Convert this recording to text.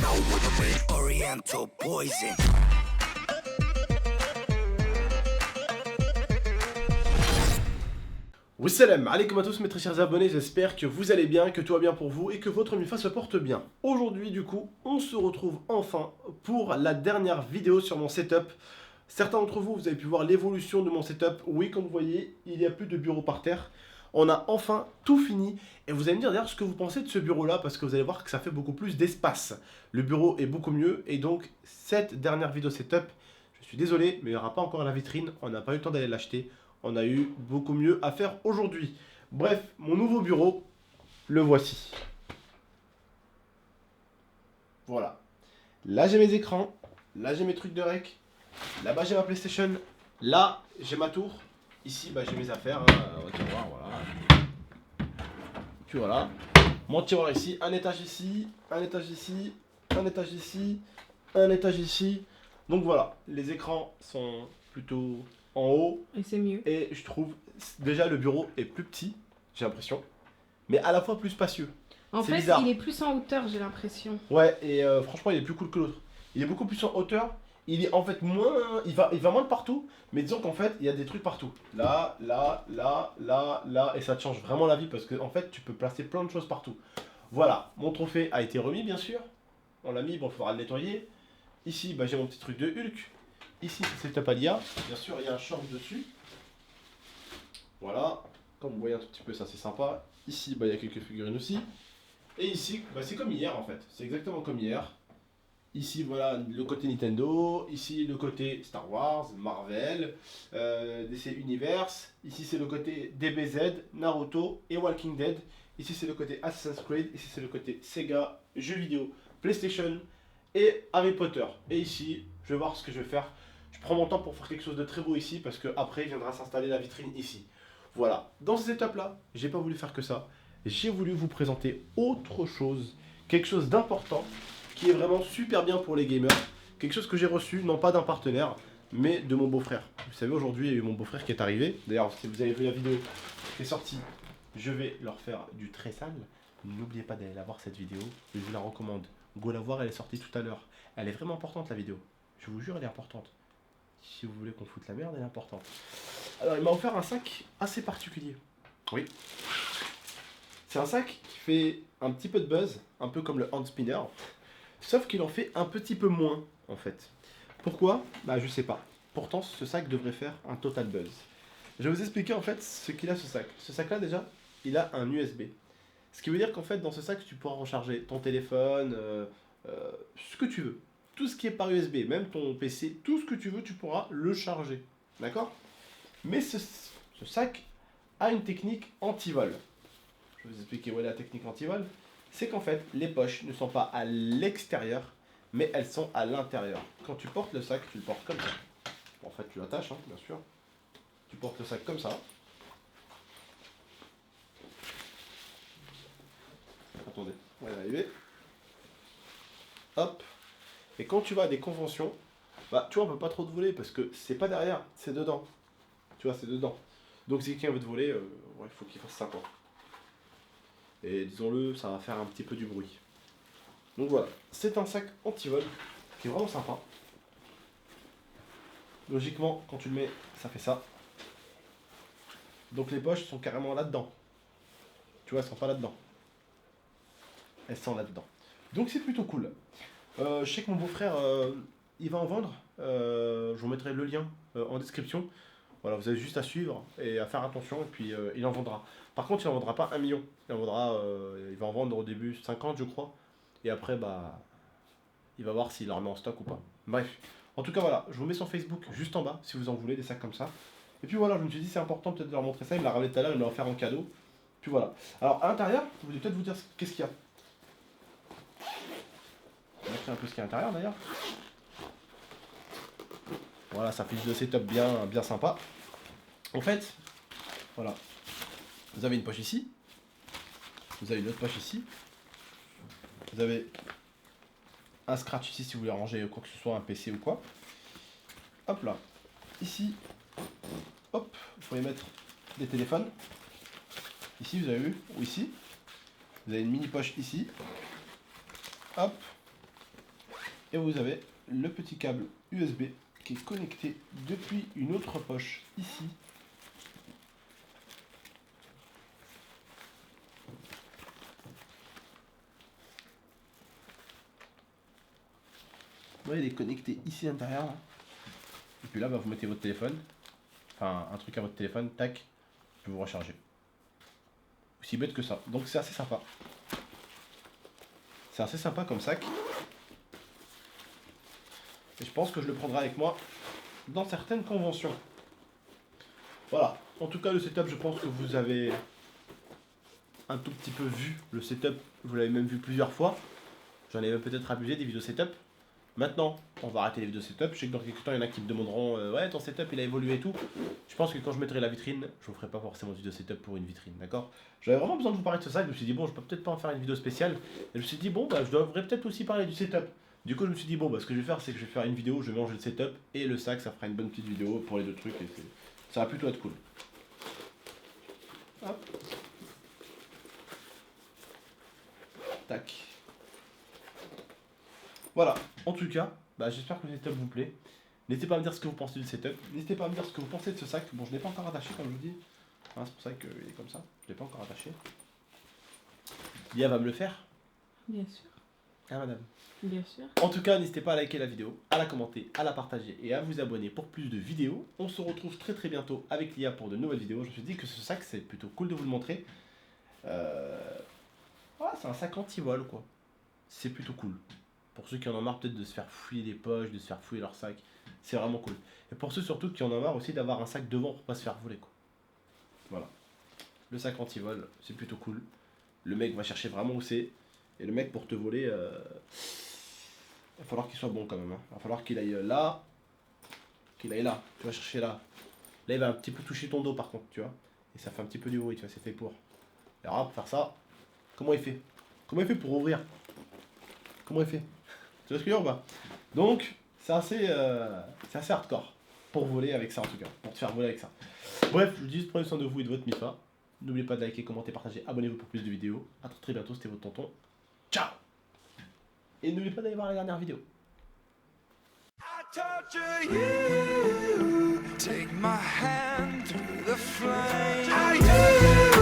out with a red oriental poison. Wassalam alaikum à tous mes très chers abonnés, j'espère que vous allez bien, que tout va bien pour vous et que votre MIFA se porte bien. Aujourd'hui du coup, on se retrouve enfin pour la dernière vidéo sur mon setup. Certains d'entre vous, vous avez pu voir l'évolution de mon setup. Oui, comme vous voyez, il n'y a plus de bureau par terre. On a enfin tout fini et vous allez me dire d'ailleurs ce que vous pensez de ce bureau là parce que vous allez voir que ça fait beaucoup plus d'espace. Le bureau est beaucoup mieux et donc cette dernière vidéo setup, je suis désolé mais il n'y aura pas encore la vitrine, on n'a pas eu le temps d'aller l'acheter. On a eu beaucoup mieux à faire aujourd'hui. Bref, mon nouveau bureau, le voici. Voilà. Là j'ai mes écrans, là j'ai mes trucs de rec, là-bas j'ai ma PlayStation, là j'ai ma tour, ici bah, j'ai mes affaires, hein, tiroir, voilà. Puis voilà, mon tiroir ici, un étage ici, un étage ici, un étage ici, un étage ici. Donc voilà, les écrans sont plutôt en haut. Et c'est mieux. Et je trouve déjà le bureau est plus petit, j'ai l'impression, mais à la fois plus spacieux. En fait, bizarre. il est plus en hauteur, j'ai l'impression. Ouais, et franchement, il est plus cool que l'autre. Il est beaucoup plus en hauteur. Il est en fait moins. Il va moins de partout, mais disons qu'en fait, il y a des trucs partout. Là, là, là, là, là, et ça te change vraiment la vie parce que en fait, tu peux placer plein de choses partout. Voilà, mon trophée a été remis, bien sûr. On l'a mis, bon, il faudra le nettoyer. Ici, bah, j'ai mon petit truc de Hulk. Ici, c'est le Tapalia. Bien sûr, il y a un short dessus. Voilà, comme vous voyez un tout petit peu, ça c'est sympa. Ici, bah, il y a quelques figurines aussi. Et ici, bah, c'est comme hier en fait. C'est exactement comme hier. Ici, voilà le côté Nintendo. Ici, le côté Star Wars, Marvel, DC Universe. Ici, c'est le côté DBZ, Naruto et Walking Dead. Ici, c'est le côté Assassin's Creed. Ici, c'est le côté Sega, jeux vidéo, PlayStation et Harry Potter. Et ici, je vais voir ce que je vais faire. Je prends mon temps pour faire quelque chose de très beau ici parce que après, viendra s'installer la vitrine ici. Voilà, dans ces étapes-là, j'ai pas voulu faire que ça. J'ai voulu vous présenter autre chose, quelque chose d'important, qui est vraiment super bien pour les gamers. Quelque chose que j'ai reçu, non pas d'un partenaire, mais de mon beau-frère. Vous savez, aujourd'hui, il y a eu mon beau-frère qui est arrivé. D'ailleurs, si vous avez vu la vidéo qui est sortie, je vais leur faire du très sale. N'oubliez pas d'aller la voir cette vidéo, je vous la recommande. Go la voir, elle est sortie tout à l'heure. Elle est vraiment importante la vidéo. Je vous jure, elle est importante. Si vous voulez qu'on foute la merde, elle est importante. Alors, il m'a offert un sac assez particulier. Oui. C'est un sac qui fait un petit peu de buzz, un peu comme le hand spinner. Sauf qu'il en fait un petit peu moins, en fait. Pourquoi? Bah, je sais pas. Pourtant, ce sac devrait faire un total buzz. Je vais vous expliquer, en fait, ce qu'il a, ce sac. Ce sac-là, déjà, il a un USB. Ce qui veut dire qu'en fait, dans ce sac, tu pourras recharger ton téléphone, ce que tu veux. Tout ce qui est par USB, même ton PC, tout ce que tu veux, tu pourras le charger. D'accord? Mais ce sac a une technique anti-vol. Je vais vous expliquer où est la technique anti-vol. C'est qu'en fait, les poches ne sont pas à l'extérieur, mais elles sont à l'intérieur. Quand tu portes le sac, tu le portes comme ça. En fait, tu l'attaches, hein, bien sûr. Tu portes le sac comme ça. Attendez, on va y arriver. Hop. Et quand tu vas à des conventions, bah, tu vois, on peut pas trop te voler parce que c'est pas derrière, c'est dedans. Tu vois, c'est dedans. Donc si quelqu'un veut te voler, il faut qu'il fasse ça, quoi. Et disons-le, ça va faire un petit peu du bruit. Donc voilà, c'est un sac anti-vol qui est vraiment sympa. Logiquement, quand tu le mets, ça fait ça. Donc les poches sont carrément là-dedans. Tu vois, elles sont pas là-dedans. Elles sont là-dedans. Donc c'est plutôt cool. Je sais que mon beau-frère, il va en vendre. Je vous mettrai le lien en description. Voilà, vous avez juste à suivre et à faire attention et puis il en vendra. Par contre, il en vendra pas 1 million. Il va en vendre au début 50 je crois. Et après, bah, il va voir s'il en remet en stock ou pas. Bref. En tout cas, voilà, je vous mets son Facebook juste en bas si vous en voulez des sacs comme ça. Et puis voilà, je me suis dit c'est important peut-être de leur montrer ça. Il me l'a ramené tout à l'heure, il me l'a offert en cadeau. Puis voilà. Alors à l'intérieur, vous voulez peut-être vous dire qu'est-ce qu'il y a. On va montrer un peu ce qu'il y a à l'intérieur d'ailleurs. Voilà, ça fait de setup bien sympa. En fait, voilà. Vous avez une poche ici. Vous avez une autre poche ici. Vous avez un scratch ici si vous voulez ranger quoi que ce soit, un PC ou quoi. Hop là. Ici, hop, vous pouvez mettre des téléphones. Ici, vous avez vu, ou ici. Vous avez une mini poche ici. Hop. Et vous avez le petit câble USB qui est connecté depuis une autre poche ici. Vous voyez, il est connecté ici à l'intérieur. Et puis là, bah, vous mettez votre téléphone. Enfin, un truc à votre téléphone, tac, puis vous rechargez. Aussi bête que ça. Donc c'est assez sympa. C'est assez sympa comme sac. Et je pense que je le prendrai avec moi dans certaines conventions. Voilà. En tout cas, le setup, je pense que vous avez un tout petit peu vu le setup. Vous l'avez même vu plusieurs fois. J'en ai même peut-être abusé des vidéos setup. Maintenant, on va arrêter les vidéos setup. Je sais que dans quelques temps, il y en a qui me demanderont ouais, ton setup il a évolué et tout. Je pense que quand je mettrai la vitrine, je vous ferai pas forcément de vidéo setup pour une vitrine, d'accord? J'avais vraiment besoin de vous parler de ce sac. Je me suis dit, bon, je peux peut-être pas en faire une vidéo spéciale. Et je me suis dit, bon, bah, je devrais peut-être aussi parler du setup. Du coup, je me suis dit, bon, bah, ce que je vais faire, c'est que je vais faire une vidéo, je vais manger le setup et le sac, ça fera une bonne petite vidéo pour les deux trucs. Et ça va plutôt être cool. Hop. Tac. Voilà, en tout cas, bah, j'espère que le setup vous plaît. N'hésitez pas à me dire ce que vous pensez du setup. N'hésitez pas à me dire ce que vous pensez de ce sac. Bon, je ne l'ai pas encore attaché, comme je vous dis. Hein, c'est pour ça qu'il est comme ça. Je ne l'ai pas encore attaché. Lia va me le faire. Bien sûr. Ah, madame. Bien sûr. En tout cas, n'hésitez pas à liker la vidéo, à la commenter, à la partager et à vous abonner pour plus de vidéos. On se retrouve très très bientôt avec Lia pour de nouvelles vidéos. Je me suis dit que ce sac, c'est plutôt cool de vous le montrer. C'est un sac anti-vol, quoi. C'est plutôt cool. Pour ceux qui en ont marre peut-être de se faire fouiller les poches, de se faire fouiller leur sac, c'est vraiment cool. Et pour ceux surtout qui en ont marre aussi d'avoir un sac devant pour pas se faire voler, quoi. Voilà. Le sac anti-vol, c'est plutôt cool. Le mec va chercher vraiment où c'est. Et le mec pour te voler, il va falloir qu'il soit bon quand même. Hein. Il va falloir qu'il aille là, qu'il aille là. Tu vas chercher là. Là il va un petit peu toucher ton dos par contre, tu vois. Et ça fait un petit peu du bruit, tu vois, c'est fait pour. Et alors pour faire ça, comment il fait? Comment il fait pour ouvrir? Comment il fait? Tu vois ce que je veux dire ou pas? Donc, c'est assez hardcore pour voler avec ça en tout cas. Pour te faire voler avec ça. Bref, je vous dis, prenez soin de vous et de votre MIFA. N'oubliez pas de liker, commenter, partager, abonnez-vous pour plus de vidéos. A très bientôt, c'était votre tonton. Ciao! Et n'oubliez pas d'aller voir la dernière vidéo. I torture you. Take my hand through the flame.